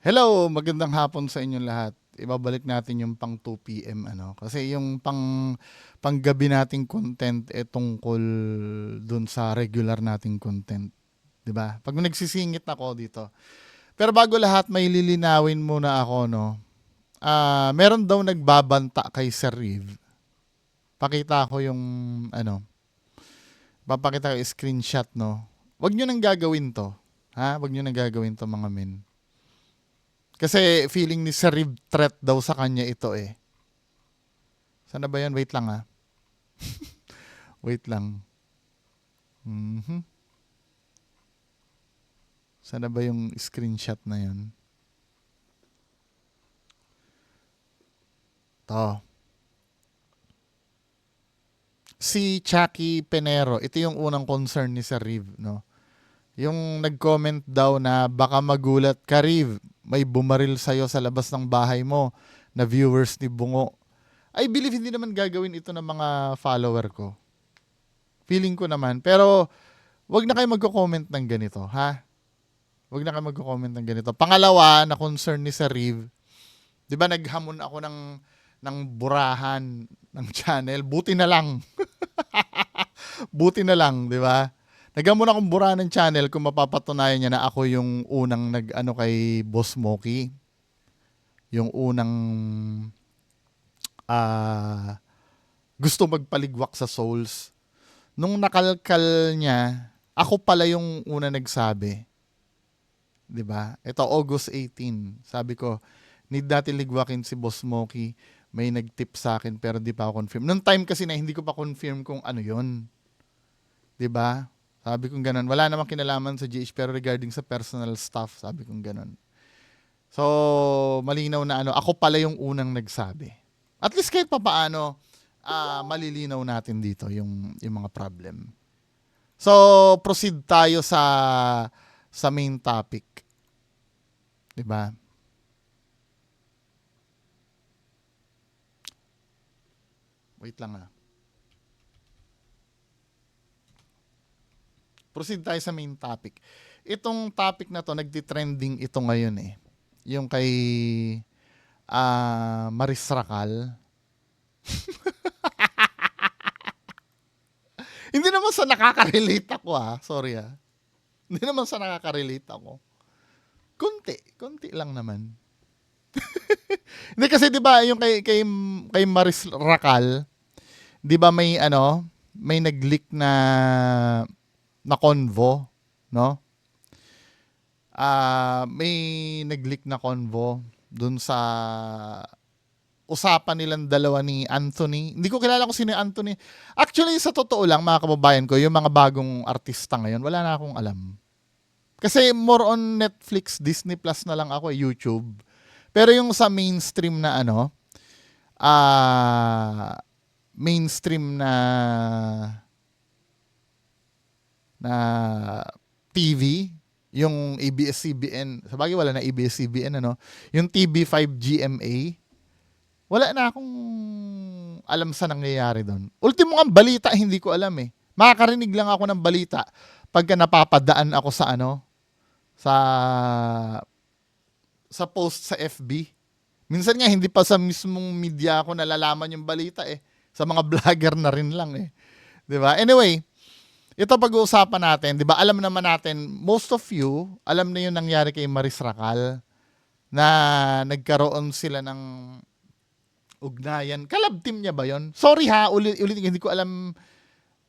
Hello, magandang hapon sa inyong lahat. Ibabalik natin yung pang 2 PM ano kasi yung panggabi nating content tungkol dun sa regular nating content, 'di ba? Pag nagsisingit ako dito. Pero bago lahat may lilinawin muna ako no. Meron daw nagbabanta kay Sir Reeve. Pakita ko yung ano, papakita ko yung screenshot no. Huwag niyo nang gagawin 'to. Ha? Huwag niyo nang gagawin 'to mga men. Kasi feeling ni Sir Reeve threat daw sa kanya ito eh. Sana ba yan? Wait lang ah. Wait lang. Mhm. Sana ba yung screenshot na yun? To. Si Chucky Penero, ito yung unang concern ni Sir Reeve, no? Yung nag-comment daw na baka magulat ka, Reeve, may bumaril sa'yo sa labas ng bahay mo na viewers ni Bungo. I believe hindi naman gagawin ito ng mga follower ko. Feeling ko naman. Pero wag na kayo magko-comment ng ganito, ha? Wag na kayo magko-comment ng ganito. Pangalawa, na concern ni Sir Reeve, 'di ba naghamon ako ng burahan ng channel. Buti na lang. Buti na lang, 'di ba? Naghamon akong burahan ng channel kung mapapatunayan niya na ako yung unang nag-ano kay Boss Moki, yung unang ah gusto magpaligwak sa souls. Nung nakalkal niya, ako pala yung una nagsabi, 'di ba? Ito August 18. Sabi ko, need natin ligwakin si Boss Moki. May nag-tip sa akin pero di pa ako confirm. Noong time kasi na hindi ko pa confirm kung ano 'yon, 'di ba? Sabi kong ganun. Wala namang kinalaman sa GH pero regarding sa personal stuff, sabi kong ganun. So, malinaw na ano, ako pala yung unang nagsabi. At least kahit papaano, malilinaw natin dito yung mga problem. So, proceed tayo sa main topic, 'di ba? Wait lang ah. Proceed tayo sa main topic. Itong topic na to, nagti-trending ito ngayon eh. Yung kay Maris Racal. Hindi naman sa nakaka-relate ako ah. Sorry ah. Hindi naman sa nakaka-relate ako. Konti lang naman. Hindi kasi 'di ba yung kay Maris Racal, 'di ba may ano, may nag-leak na convo, no? May nag-leak na convo dun sa usapan nilang dalawa ni Anthony. Hindi ko kilala kung sino yung Anthony. Actually, sa totoo lang, mga kababayan ko, yung mga bagong artista ngayon, wala na akong alam. Kasi more on Netflix, Disney Plus na lang ako, YouTube. Pero yung sa mainstream na ano, mainstream na TV, yung ABS-CBN, sabagay wala na ABS-CBN ano, yung TV5 GMA, wala na akong alam sa nangyayari doon. Ultimo ang balita, hindi ko alam eh. Makakarinig lang ako ng balita pagka napapadaan ako sa ano, sa post sa FB. Minsan nga hindi pa sa mismong media ako nalalaman yung balita eh. Sa mga vlogger na rin lang eh. 'Di ba? Anyway, ito pag-uusapan natin, 'di ba? Alam naman natin, most of you, alam na yung nangyari kay Maris Racal na nagkaroon sila ng ugnayan. Kalab team niya ba 'yon? Sorry ha, ulit hindi ko alam.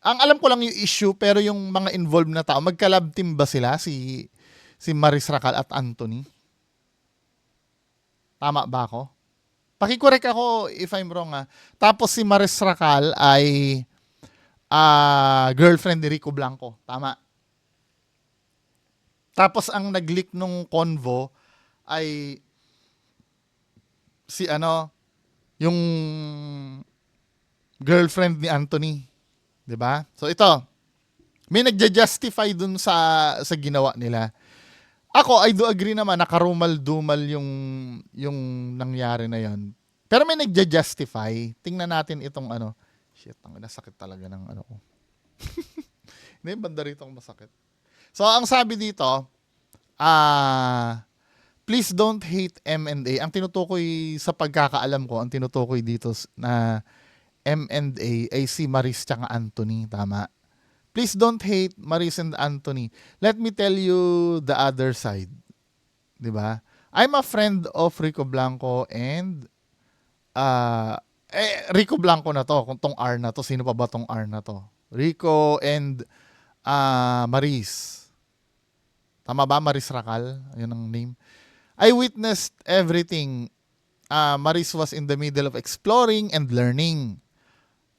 Ang alam ko lang yung issue pero yung mga involved na tao, magkalab team ba sila si Maris Racal at Anthony? Tama ba ako? Paki-correct ako if I'm wrong ha. Tapos si Maris Racal ay girlfriend ni Rico Blanco. Tama. Tapos ang nag-leak nung convo ay si ano, yung girlfriend ni Anthony, 'di ba? So ito, may nagja-justify dun sa ginawa nila. Ako, I do agree naman na karumal-dumal yung nangyari na yon. Pero may nagja-justify. Tingnan natin itong ano. Shit, ang nasakit talaga ng ano ko. Hindi, banda rito ang masakit. So, ang sabi dito, ah, please don't hate M&A. Ang tinutukoy sa pagkakaalam ko, ang tinutukoy dito na M&A ay si Maris tsaka Anthony, tama? Please don't hate Maris and Anthony. Let me tell you the other side, 'di ba? I'm a friend of Rico Blanco and Rico Blanco na to, kung tong R na to, sino pa ba tong R na to? Rico and Maris. Tama ba? Maris Racal, yun ang name. I witnessed everything. Maris was in the middle of exploring and learning.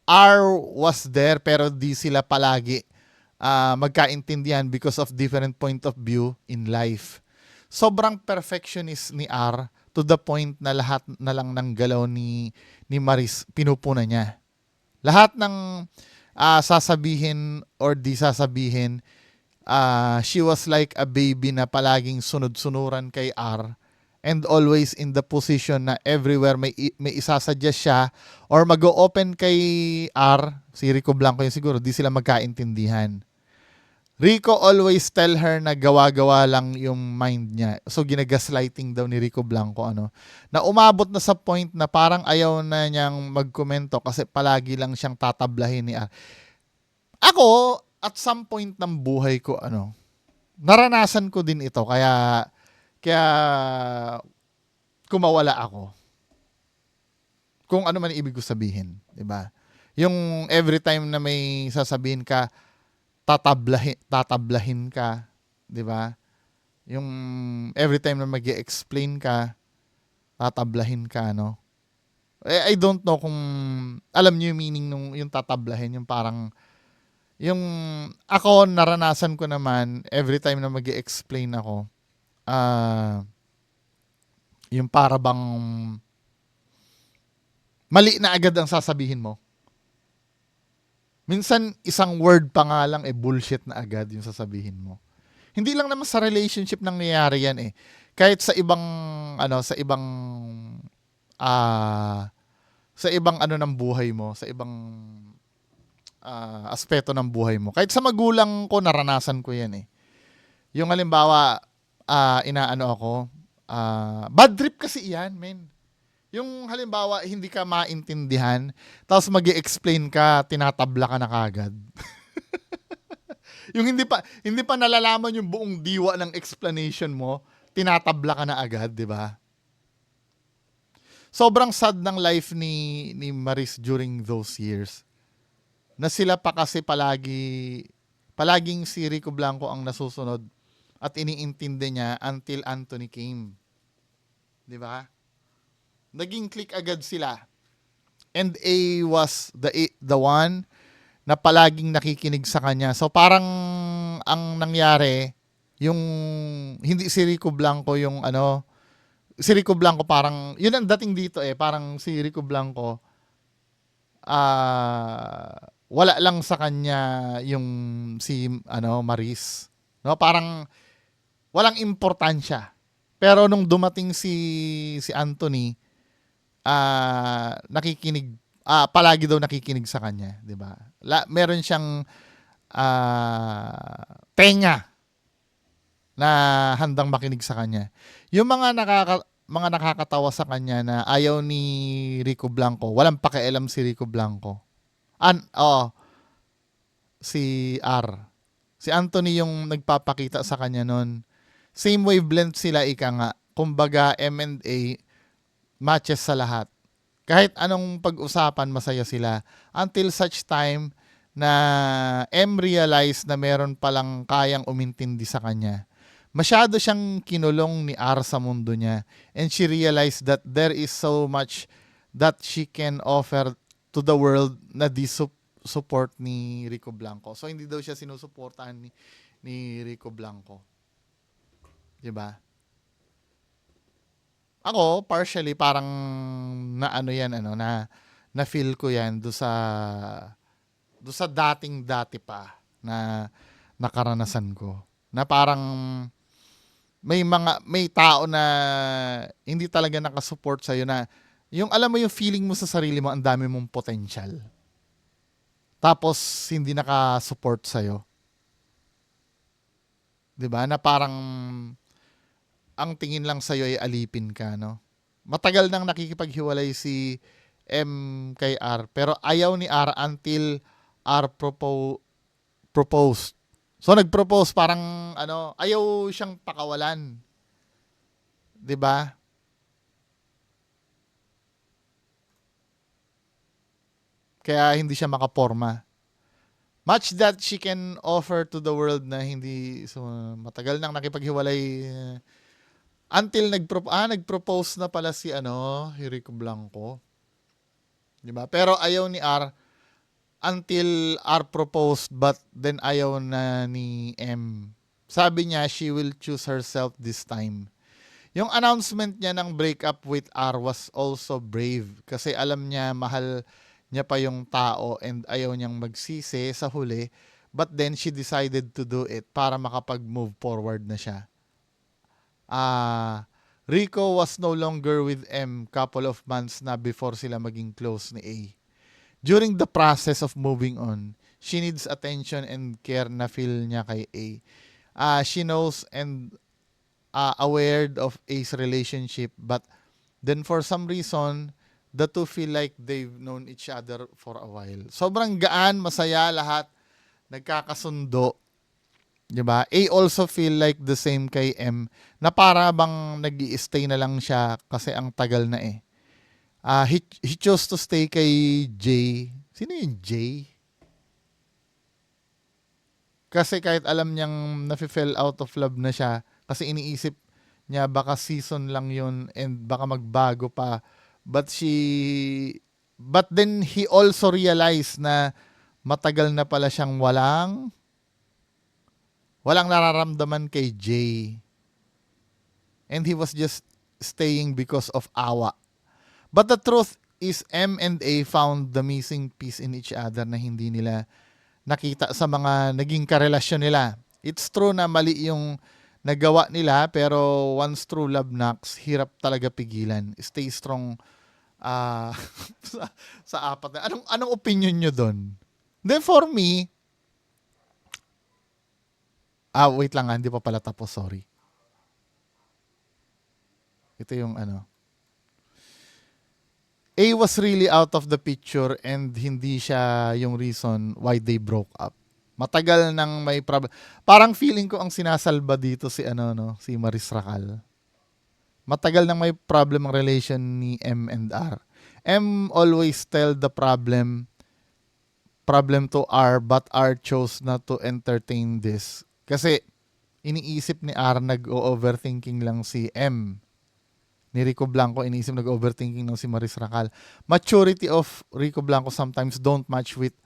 R was there pero di sila palagi magkaintindihan because of different point of view in life. Sobrang perfectionist ni R to the point na lahat na lang ng galaw ni Maris pinupuna niya. Lahat ng sasabihin or di sasabihin, she was like a baby na palaging sunod-sunuran kay R and always in the position na everywhere may isasuggest siya or mag-open kay R, si Rico Blanco yun siguro, di sila magkaintindihan. Rico always tell her na gawa-gawa lang yung mind niya. So ginagaslighting daw ni Rico Blanco na umabot na sa point na parang ayaw na niyang magkomento kasi palagi lang siyang tatablahin ni R. Ako, at some point ng buhay ko, naranasan ko din ito. Kaya kumawala ako. Kung ano man ibig ko sabihin, 'di ba? Yung every time na may sasabihin ka, tatablahin ka, 'di ba? Yung every time na magi-explain ka, tatablahin ka, no? I don't know kung alam niyo yung meaning nung yung tatablahin, yung parang yung ako naranasan ko naman every time na magi-explain ako, yung para bang mali na agad ang sasabihin mo. Minsan, isang word pa nga lang, bullshit na agad yung sasabihin mo. Hindi lang naman sa relationship nangyayari yan eh. Kahit sa ibang, sa ibang ng buhay mo, sa ibang aspeto ng buhay mo. Kahit sa magulang ko, naranasan ko yan eh. Yung halimbawa, inaano ako, bad trip kasi yan, men. Yung halimbawa, hindi ka maintindihan, tapos mag-i-explain ka, tinatabla ka na kagad. Yung hindi pa nalalaman yung buong diwa ng explanation mo, tinatabla ka na agad, di ba? Sobrang sad ng life ni Maris during those years. Na sila pa kasi palaging si Rico Blanco ang nasusunod at iniintindi niya until Anthony came. Di ba? Naging click agad sila. And A was the one na palaging nakikinig sa kanya. So parang ang nangyari, yung hindi si Rico Blanco yung si Rico Blanco parang, yun ang dating dito parang si Rico Blanco, wala lang sa kanya yung si Maris. No, parang walang importansya. Pero nung dumating si Anthony, nakikinig, palagi daw nakikinig sa kanya, 'di ba? Meron siyang tenga na handang makinig sa kanya. Yung mga nakakatawa sa kanya na ayaw ni Rico Blanco, walang pakialam si Rico Blanco. Si R. Si Anthony yung nagpapakita sa kanya nun. Same wavelength sila, ika nga. Kumbaga, M&A matches sa lahat. Kahit anong pag-usapan, masaya sila. Until such time na M realize na meron palang kayang umintindi sa kanya. Masyado siyang kinulong ni R sa mundo niya. And she realized that there is so much that she can offer to the world na di support ni Rico Blanco. So, hindi daw siya sinusuportahan ni Rico Blanco. Diba? Ako, partially, parang na feel ko yan do sa dating-dati pa na nakaranasan ko. Na parang may tao na hindi talaga nakasupport sa'yo na yung alam mo yung feeling mo sa sarili mo, ang dami mong potential. Tapos, hindi nakasupport sa'yo. 'Di ba? Na parang ang tingin lang sa'yo ay alipin ka, no? Matagal nang nakikipaghiwalay si M kay R, pero ayaw ni R until R proposed. So nag-propose parang ano, ayaw siyang pakawalan, 'di ba? Kaya hindi siya makaporma. Much that she can offer to the world na hindi so matagal nang nakipaghiwalay until nagpropose na pala si ano, Rico Blanco, 'di ba? Pero ayaw ni R until R proposed, but then ayaw na ni M. Sabi niya she will choose herself this time. Yung announcement niya ng breakup with R was also brave kasi alam niya mahal niya pa yung tao and ayaw niyang magsisi sa huli, but then she decided to do it para makapag-move forward na siya. Rico was no longer with M couple of months na before sila maging close ni A. During the process of moving on, she needs attention and care na feel niya kay A. She knows and aware of A's relationship, but then for some reason, the two feel like they've known each other for a while. Sobrang gaan, masaya lahat, nagkakasundo. 'Di ba? A also feel like the same kay M na para bang nag-i-stay na lang siya kasi ang tagal na eh. He chose to stay kay J. Sino yung J? Kasi kahit alam niyang nafe-fell out of love na siya, kasi iniisip niya baka season lang yun and baka magbago pa. But then he also realized na matagal na pala siyang walang nararamdaman kay J. And he was just staying because of awa. But the truth is M and A found the missing piece in each other na hindi nila nakita sa mga naging karelasyon nila. It's true na mali yung nagawa nila, pero once true love knocks, hirap talaga pigilan. Stay strong sa apat na. Anong opinion nyo doon? Then for me, wait lang hindi pa pala tapos, sorry. Ito yung ano. A was really out of the picture and hindi siya yung reason why they broke up. Matagal nang may problem. Parang feeling ko ang sinasalba dito si si Maris Racal. Matagal nang may problem ang relation ni M and R. M always tell the problem to R, but R chose not to entertain this. Kasi iniisip ni R nag-overthinking lang si M. Ni Rico Blanco, iniisip nag-overthinking ng si Maris Racal. Maturity of Rico Blanco sometimes don't match with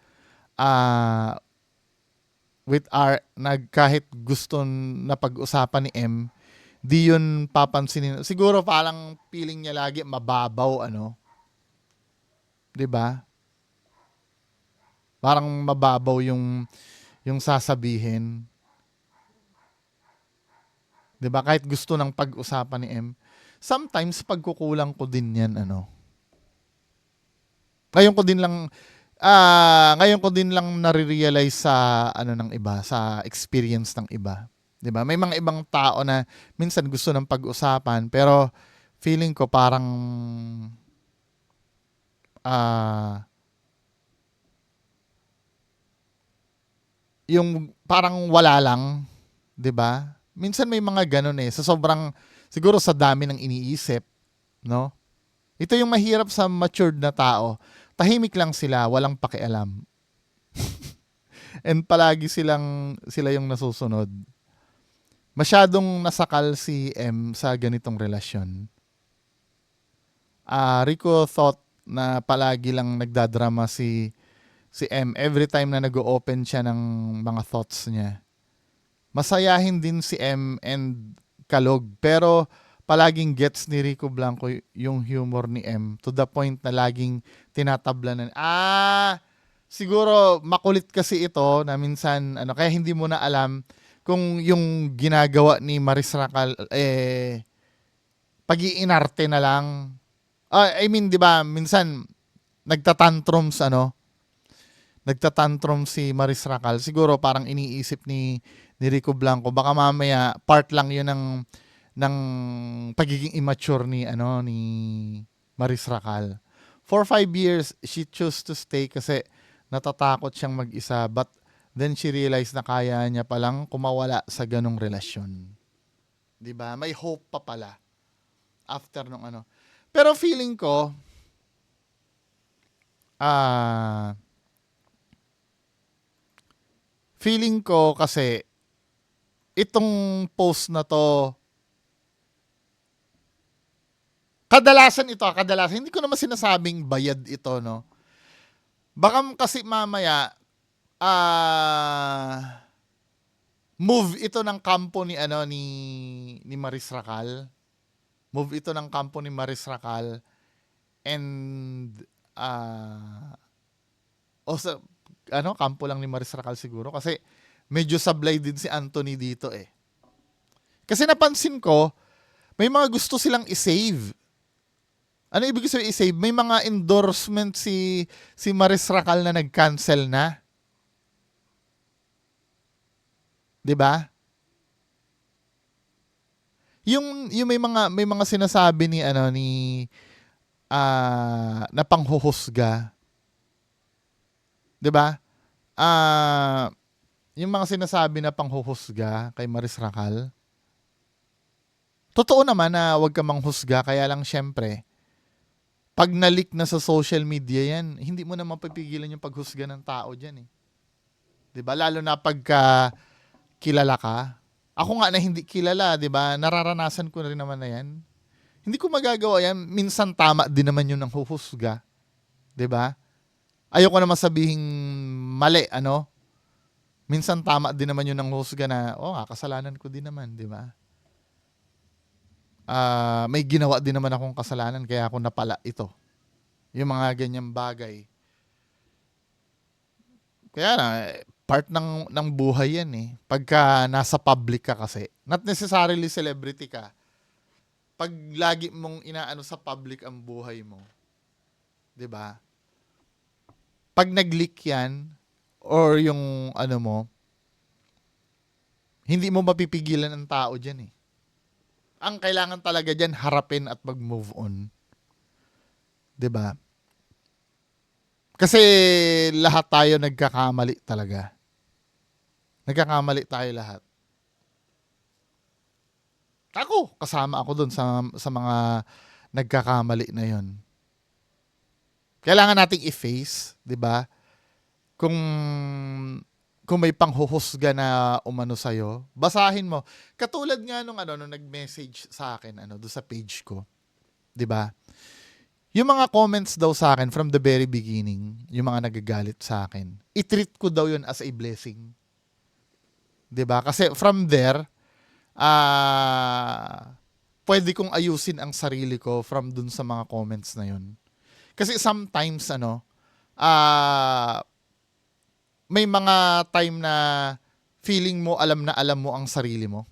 R kahit gusto na pag-usapan ni M, di yun papansinin. Siguro parang feeling niya lagi mababaw, 'di ba? Parang mababaw yung sasabihin. 'Di ba? Kahit gusto ng pag-usapan ni M, sometimes pagkukulang ko din 'yan, Ngayon ko din lang nare-realize sa ng iba, sa experience ng iba. 'Di ba? May mga ibang tao na minsan gusto ng pag-usapan pero feeling ko parang yung parang wala lang, 'di ba? Minsan may mga ganun sa sobrang siguro sa dami ng iniisip, no? Ito yung mahirap sa matured na tao. Tahimik lang sila, walang pakialam. And palagi sila yung nasusunod. Masyadong nasakal si M sa ganitong relasyon. Rico thought na palagi lang nagdadrama si M every time na nag-open siya ng mga thoughts niya. Masayahin din si M and kalog, pero palaging gets ni Rico Blanco yung humor ni M to the point na laging tinatablanan. Siguro makulit kasi ito na minsan kaya hindi mo na alam kung yung ginagawa ni Maris Racal pag-iinarte na lang. I mean, 'di ba, minsan nagtatantrums si Maris Racal. Siguro parang iniisip ni Rico Blanco baka mamaya part lang 'yun ng pagiging immature ni Maris Racal. For 5 years, she chose to stay kasi natatakot siyang mag-isa, but then she realized na kaya niya palang kumawala sa ganong relasyon. 'Di ba? May hope pa pala after nung ano. Pero feeling ko kasi itong post na to, kadalasan hindi ko naman sinasabing bayad ito, no? Baka kasi mamaya, move ito ng kampo ni Maris Racal. Move ito ng kampo ni Maris Racal and sa kampo lang ni Maris Racal siguro kasi medyo sablay din si Anthony dito eh. Kasi napansin ko, may mga gusto silang i-save. Ano ibig sabihin i-save? May mga endorsement si Maris Racal na nag-cancel na. 'Di ba? Yung may mga sinasabi ni na panghuhusga. 'Di ba? Yung mga sinasabi na panghuhusga kay Maris Racal. Totoo naman na wag ka manghusga, kaya lang syempre, pag na-leak na sa social media yan, hindi mo na mapapigilan yung paghusga ng tao dyan eh. 'Di ba? Lalo na pagka kilala ka. Ako nga na hindi kilala, 'di ba? Nararanasan ko na rin naman na yan. Hindi ko magagawa yan. Minsan tama din naman yun ng huhusga. 'Di ba? Ayoko naman sabihing mali, Minsan tama din naman yun ng husga na, kasalanan ko din naman, 'di ba? May ginawa din naman akong kasalanan kaya ako napala ito. Yung mga ganyang bagay. Kaya na, part ng buhay yan eh. Pagka nasa public ka kasi, not necessarily celebrity ka, pag lagi mong inaano sa public ang buhay mo, 'di ba? Pag nag-leak yan, or yung hindi mo mapipigilan ang tao dyan eh. Ang kailangan talaga dyan, harapin at mag-move on. 'Di ba? Kasi lahat tayo nagkakamali talaga. Nagkakamali tayo lahat. Kasama ako dun sa mga nagkakamali na yon. Kailangan nating i-face, 'di ba? Kung may panghuhusga na umano sa'yo, basahin mo. Katulad nga nung nag-message sa akin doon sa page ko, 'di ba? Yung mga comments daw sa akin from the very beginning, yung mga nagagalit sa akin, i-treat ko daw yun as a blessing. 'Di ba? Kasi from there, pwede kong ayusin ang sarili ko from dun sa mga comments na yun. Kasi sometimes may mga time na feeling mo alam na alam mo ang sarili mo.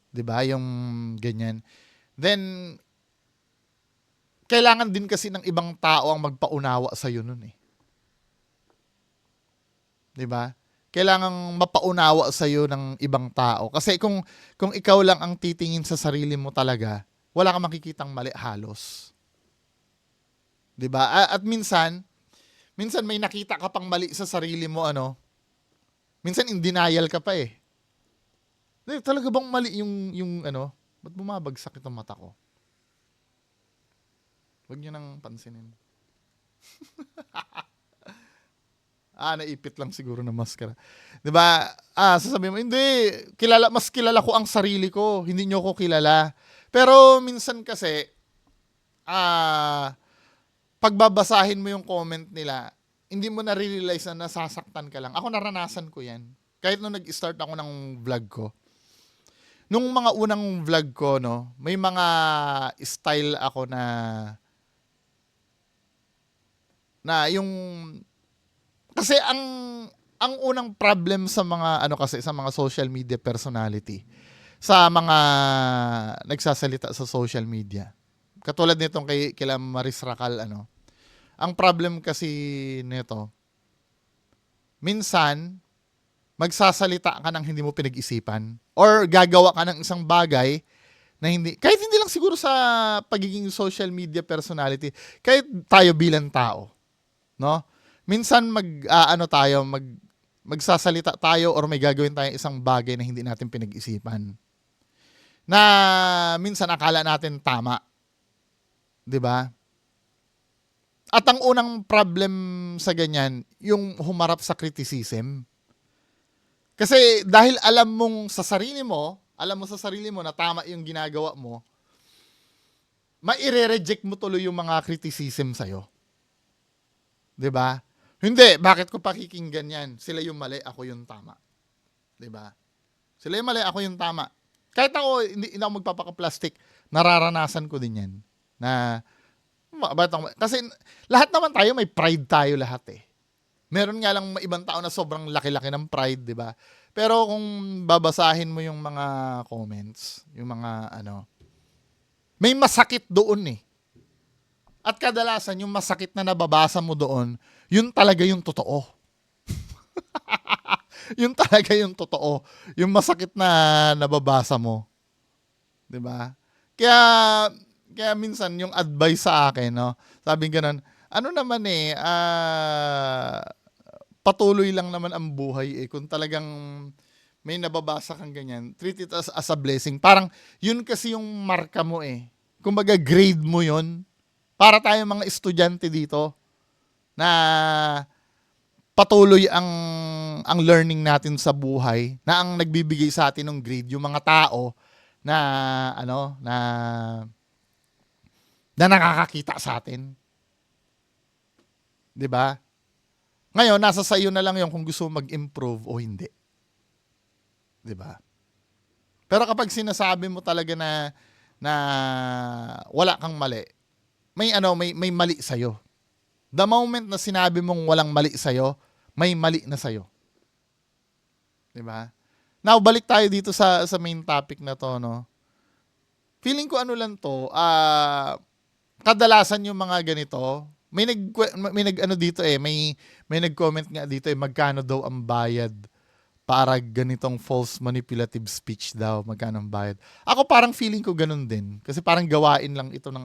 'Di ba? Yung ganyan. Then kailangan din kasi ng ibang tao ang magpaunawa sa iyo nun eh. 'Di ba? Kailangang mapaunawa sa iyo ng ibang tao kasi kung ikaw lang ang titingin sa sarili mo talaga, wala kang makikitang mali halos. 'Di ba? At minsan may nakita ka pang mali sa sarili mo minsan in denial ka pa eh. Talaga bang mali yung ba't bumabagsak itong mata ko? Huwag niyo nang pansinin. Naipit lang siguro ng maskara. 'Di ba? Sasabihin mo, hindi, mas kilala ko ang sarili ko, hindi niyo ko kilala. Pero minsan kasi pagbabasahin mo yung comment nila, hindi mo na realize na nasasaktan ka lang. Ako naranasan ko 'yan. Kahit nung nag-start ako ng vlog ko. Nung mga unang vlog ko, may mga style ako na yung kasi ang unang problem sa mga sa mga social media personality, sa mga nagsasalita sa social media. Katulad nitong kila Maris Racal ang problem kasi nito, minsan magsasalita ka ng hindi mo pinag-isipan or gagawa ka ng isang bagay Na hindi, kahit hindi lang siguro sa pagiging social media personality, kahit tayo bilang tao, no? Minsan magsasalita tayo or may gagawin tayong isang bagay na hindi natin pinag-isipan. Na minsan akala natin tama, 'di ba? At ang unang problem sa ganyan, yung humarap sa criticism. Kasi dahil alam mo sa sarili mo na tama yung ginagawa mo, maire-reject mo tuloy yung mga criticism sa'yo. 'Di ba? Hindi, bakit ko pakikinggan yan? Sila yung mali, ako yung tama. 'Di ba? Sila yung mali, ako yung tama. Kahit ako, hindi ako magpapaka-plastic, nararanasan ko din yan. Na, kasi lahat naman tayo, may pride tayo lahat eh. Meron nga lang ibang tao na sobrang laki-laki ng pride, di ba? Pero kung babasahin mo yung mga comments, yung mga may masakit doon eh. At kadalasan yung masakit na nababasa mo doon, yun talaga yung totoo. Yun talaga yung totoo. Yung masakit na nababasa mo. 'Di ba? Kaya kaya minsan yung advice sa akin, no, sabi ganoon, ano naman eh, patuloy lang naman ang buhay eh. Kung talagang may nababasa kang ganyan, treat it as a blessing. Parang yun kasi yung marka mo eh. Kumbaga grade mo yun. Para tayong mga estudyante dito na patuloy ang learning natin sa buhay, na ang nagbibigay sa atin ng grade yung mga tao na na nakakakita sa atin. 'Di ba? Ngayon, nasa sa iyo na lang 'yung kung gusto mo mag-improve o hindi. 'Di ba? Pero kapag sinasabi mo talaga na wala kang mali, may mali sa iyo. The moment na sinabi mong walang mali sa iyo, may mali na sa iyo. 'Di ba? Now, balik tayo dito sa main topic na to, no. Feeling ko lang to, kadalasan yung mga ganito, may dito eh, may nag-comment nga dito eh, magkano daw ang bayad para ganitong false manipulative speech daw, magkano ang bayad. Ako parang feeling ko ganun din, kasi parang gawain lang ito ng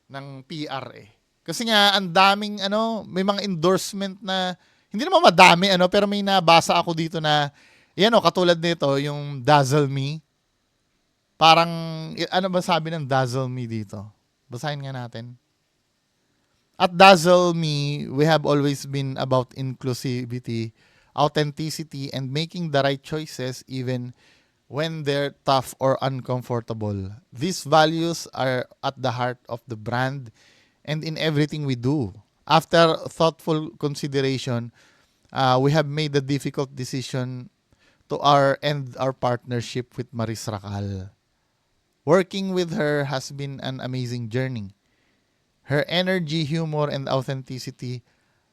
ng PR eh. Kasi nga ang daming may mga endorsement na hindi naman madami pero may nabasa ako dito na katulad nito, yung Dazzle Me. Parang ano ba sabi ng Dazzle Me dito? Basahin nga natin. At Dazzle Me, we have always been about inclusivity, authenticity, and making the right choices even when they're tough or uncomfortable. These values are at the heart of the brand and in everything we do. After thoughtful consideration, we have made the difficult decision to end our partnership with Maris Racal. Working with her has been an amazing journey. Her energy, humor, and authenticity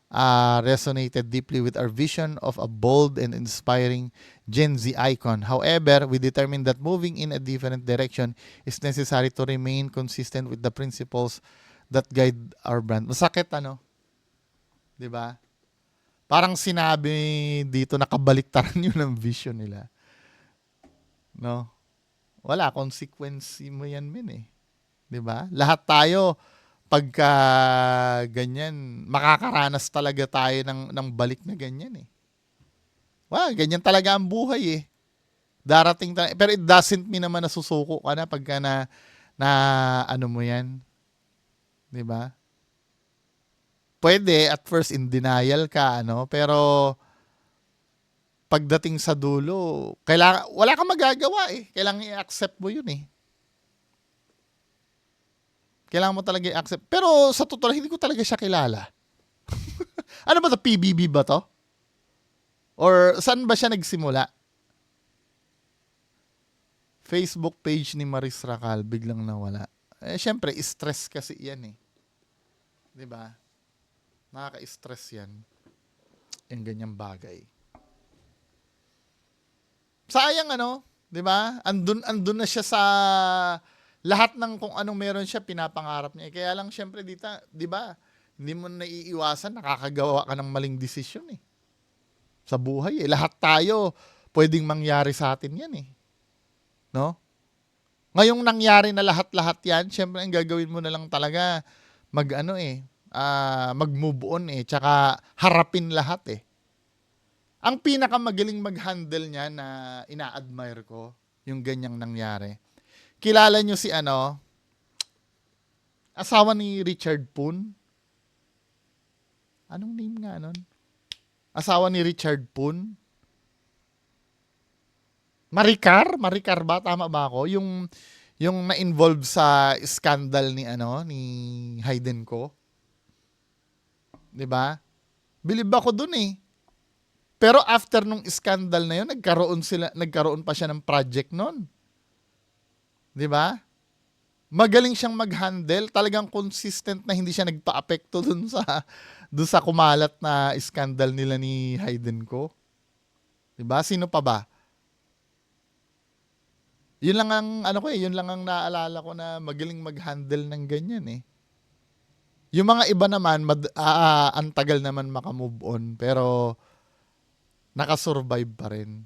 resonated deeply with our vision of a bold and inspiring Gen Z icon. However, we determined that moving in a different direction is necessary to remain consistent with the principles that guide our brand. Masakit, 'Di ba? Parang sinabi dito, nakabaliktaran yun ng vision nila. No? Wala, consequence mo yan, eh. 'Di ba? Lahat tayo, pagka ganyan, makakaranas talaga tayo ng balik na ganyan, eh. Ganyan talaga ang buhay, eh. Darating talaga. Pero it doesn't mean naman nasusuko ka na pagka na mo yan. 'Di ba? Pwede at first in denial ka, pero pagdating sa dulo, wala kang magagawa eh. Kailangan i-accept mo yun eh. Kailangan mo talaga i-accept. Pero sa totoo, hindi ko talaga siya kilala. Ano ba to? PBB ba to? Or saan ba siya nagsimula? Facebook page ni Maris Racal, biglang nawala. Syempre, stress kasi yan eh. 'Di ba? Nakaka-stress yan. Yung ganyang bagay. Sayang 'di ba? Andun na siya sa lahat ng kung anong meron siya, pinapangarap niya. Kaya lang syempre dito, 'di ba? Hindi mo naiiwasan, nakakagawa ka ng maling desisyon eh. Sa buhay eh. Lahat tayo pwedeng mangyari sa atin 'yan eh. No? Ngayong nangyari na lahat-lahat yan, syempre ang gagawin mo na lang talaga, mag-move on eh, tsaka harapin lahat eh. Ang pinakamagaling mag-handle niya na ina-admire ko, yung ganyang nangyari. Kilala nyo si asawa ni Richard Poon? Anong name nga nun? Asawa ni Richard Poon? Maricar ba? Tama ba ako? Yung na-involve sa scandal ni Hayden ko. 'Di ba? Bilib ako dun eh. Pero after nung scandal na yun, nagkaroon pa siya ng project noon. 'Di ba? Magaling siyang mag-handle, talagang consistent na hindi siya nagpa-apekto dun sa kumalat na scandal nila ni Hayden ko. 'Di ba? Sino pa ba? Yun lang ang yun lang ang naalala ko na magaling mag-handle ng ganyan eh. Yung mga iba naman ang tagal naman maka-move on pero nakasurvive pa rin,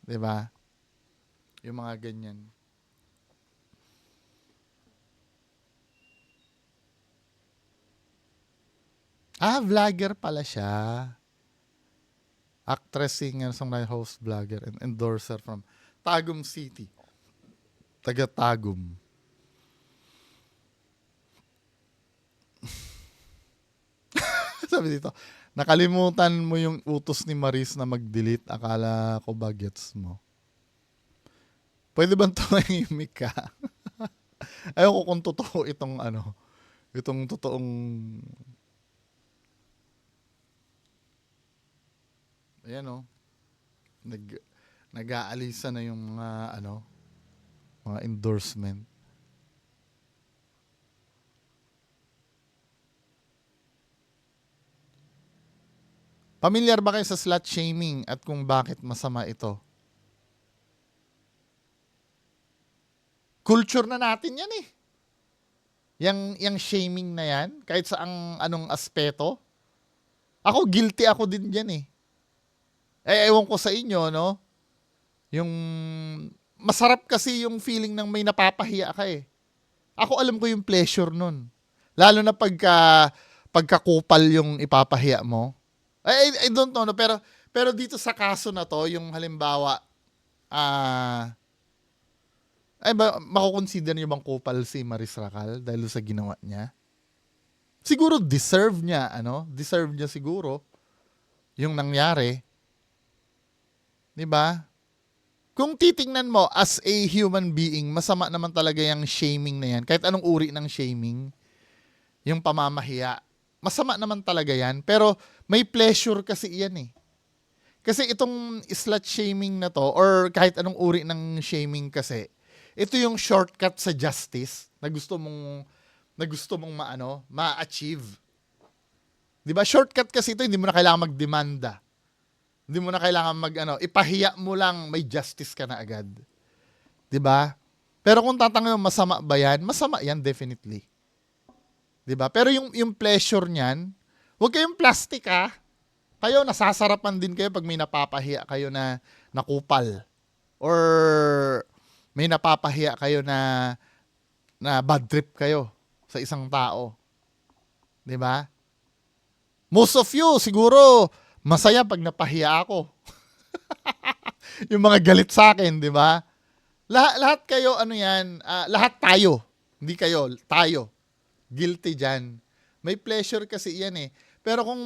'di ba? Yung mga ganyan. Vlogger pala siya. Actress, singer, songwriter, host, vlogger, and endorser from Tagum City. Taga Tagum. Sabi dito, nakalimutan mo yung utos ni Maris na mag-delete. Akala ko ba gets mo? Pwede bang tumahimik ka? Ayoko kung totoo itong totoong, ayan o, nag, nag-aalisa na yung mga endorsement. Pamilyar ba kayo sa slut shaming at kung bakit masama ito? Culture na natin yan eh. Yang shaming na yan, kahit sa anong aspeto. Ako, guilty ako din dyan eh. Ewan ko sa inyo, no? Yung, masarap kasi yung feeling ng may napapahiya ka eh. Ako alam ko yung pleasure nun. Lalo na pagkakupal yung ipapahiya mo. I don't know, no? Pero dito sa kaso na to, yung halimbawa, makukonsider niyo bang kupal si Maris Racal dahil sa ginawa niya? Siguro deserve niya siguro yung nangyari. 'Di ba? Kung titingnan mo as a human being, masama naman talaga yung shaming na yan. Kahit anong uri ng shaming, yung pamamahiya, masama naman talaga yan. Pero may pleasure kasi yan eh. Kasi itong slut shaming na to, or kahit anong uri ng shaming kasi, ito yung shortcut sa justice na gusto mong ma-achieve. 'Di ba? Shortcut kasi ito, hindi mo na kailangan magdemanda. Hindi mo na kailangan ipahiya mo lang, may justice ka na agad. 'Di ba? Pero kung tatanungin mo, masama ba 'yan? Masama 'yan definitely. 'Di ba? Pero yung pleasure niyan, huwag kayong plastic ha. Kayo nasasarapan din kayo pag may napapahiya kayo na nakupal, or may napapahiya kayo na bad trip kayo sa isang tao. 'Di ba? Most of you siguro masaya pag napahiya ako. Yung mga galit sa akin, 'di ba? Lahat kayo lahat tayo. Hindi kayo, tayo. Guilty diyan. May pleasure kasi 'yan eh. Pero kung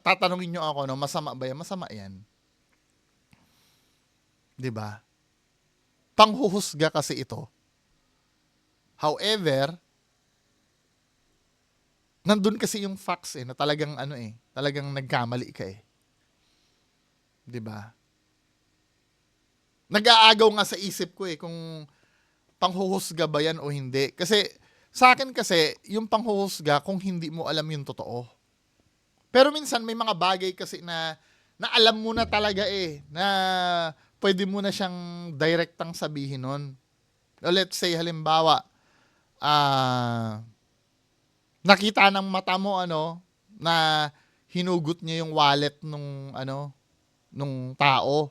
tatanungin niyo ako, masama ba 'yan? Masama 'yan. 'Di ba? Panghuhusga kasi ito. However, nandun kasi yung facts na talagang talagang nagkamali ka eh. 'Di ba? Nag-aagaw nga sa isip ko eh kung panghuhusga ba yan o hindi. Kasi sa akin kasi yung panghuhusga kung hindi mo alam yung totoo. Pero minsan may mga bagay kasi na alam mo na talaga na pwede mo na siyang direktang sabihin nun. O let's say halimbawa, nakita ng mata mo na hinugot niya yung wallet nung nung tao,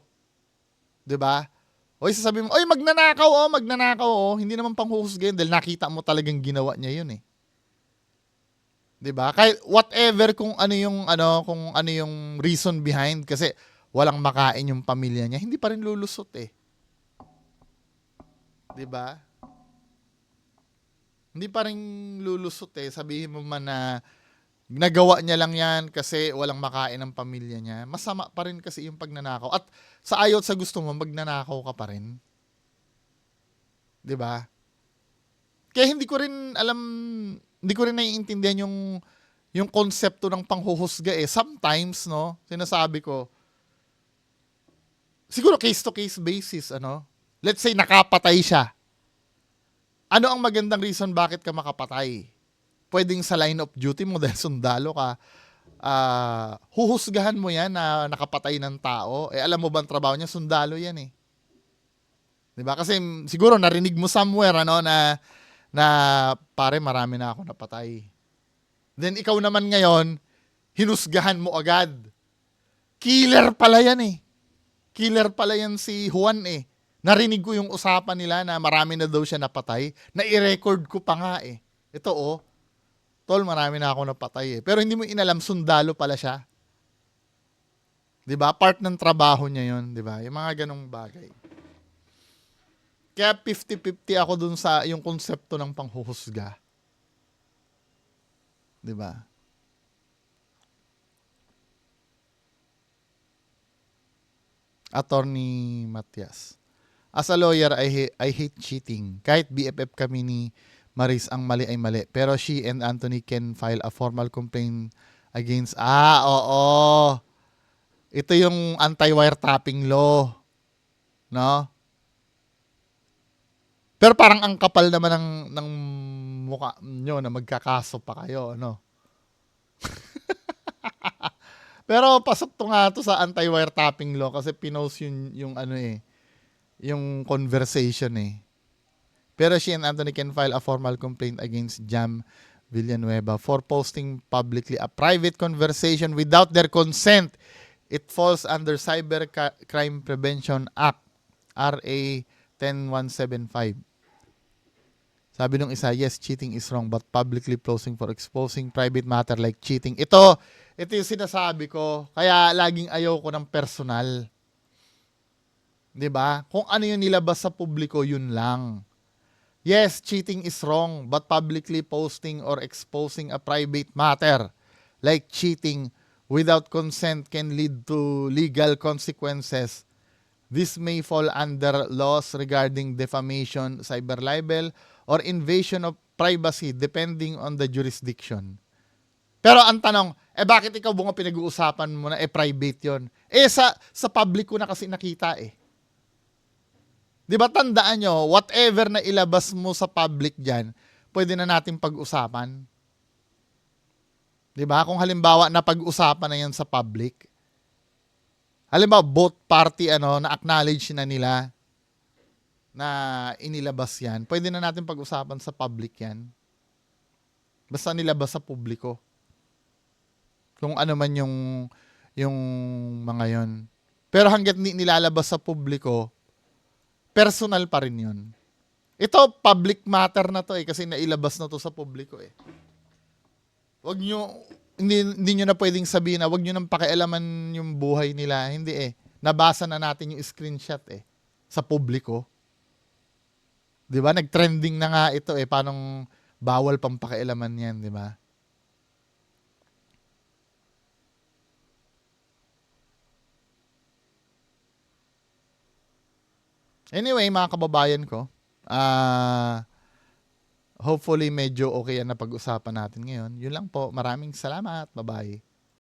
'di ba? O sasabihin mo, "Oy, magnanakaw oh, magnanakaw oh." Hindi naman panghuhusga yun dahil nakita mo talagang ginawa niya yun eh. 'Di ba? Kahit whatever kung ano yung reason behind kasi walang makain yung pamilya niya, hindi pa rin lulusot eh. 'Di ba? Hindi pa rin lulusot eh. Sabihin mo man na nagawa niya lang yan kasi walang makain ng pamilya niya. Masama pa rin kasi yung pagnanakaw. At sa ayaw at sa gusto mo, magnanakaw ka pa rin. 'Di ba? Kaya hindi ko rin naiintindihan yung konsepto ng panghuhusga eh. Sometimes, no, sinasabi ko, siguro case to case basis, ano. Let's say nakapatay siya. Ano ang magandang reason bakit ka makapatay? Pwedeng sa line of duty mo dahil sundalo ka. Huhusgahan mo yan na nakapatay ng tao. Eh alam mo ba ang trabaho niya? Sundalo yan eh. 'Di ba? Kasi siguro narinig mo somewhere ano na pare marami na ako napatay. Then ikaw naman ngayon, hinusgahan mo agad. Killer pala yan eh. Killer pala yan si Juan eh. Narinig ko yung usapan nila na marami na daw siya napatay. Na-i-record ko pa nga eh. Ito oh, tol, marami na ako napatay eh. Pero hindi mo inalam, sundalo pala siya. 'Di ba? Part ng trabaho niya 'yon, 'di ba? Yung mga ganong bagay. Kaya 50-50 ako dun sa yung konsepto ng panghuhusga. 'Di ba? Attorney Matias. As a lawyer, I hate cheating. Kahit BFF kami ni Maris, ang mali ay mali. Pero she and Anthony can file a formal complaint against... oo. Ito yung anti-wiretapping law. No? Pero parang ang kapal naman ng mukha nyo na magkakaso pa kayo, no? Pero pasok to nga to sa anti-wiretapping law kasi pinost yung ano eh, yung conversation eh. Pero she and Anthony can file a formal complaint against Jam Villanueva for posting publicly a private conversation without their consent. It falls under Cybercrime Prevention Act, RA 10175. Sabi nung isa, yes, cheating is wrong, but publicly posting for exposing private matter like cheating. Ito yung sinasabi ko. Kaya laging ayaw ko ng personal. 'Di ba? Kung ano yung nilabas sa publiko, yun lang. Yes, cheating is wrong, but publicly posting or exposing a private matter like cheating without consent can lead to legal consequences. This may fall under laws regarding defamation, cyber libel, or invasion of privacy depending on the jurisdiction. Pero ang tanong, bakit ikaw bunga pinag-uusapan mo na private yon? Sa public ko na kasi nakita eh. Di ba tandaan nyo, whatever na ilabas mo sa public dyan, pwede na natin pag-usapan. Di ba? Kung halimbawa na pag-usapan na yan sa public, halimbawa both party na-acknowledge na nila na inilabas yan, pwede na natin pag-usapan sa public yan. Basta nilabas sa publiko. Kung ano man yung mga yon. Pero hanggat nilalabas sa publiko, personal pa rin yun. Ito, public matter na to kasi nailabas na to sa publiko eh. Wag nyo, hindi nyo na pwedeng sabihin na wag nyo nang pakialaman yung buhay nila. Hindi eh. Nabasa na natin yung screenshot eh sa publiko. 'Di ba? Nag-trending na nga ito eh. Paanong bawal pang pakialaman yan, 'di ba? Anyway, mga kababayan ko, hopefully medyo okay yan na pag-usapan natin ngayon. Yun lang po. Maraming salamat. Bye-bye.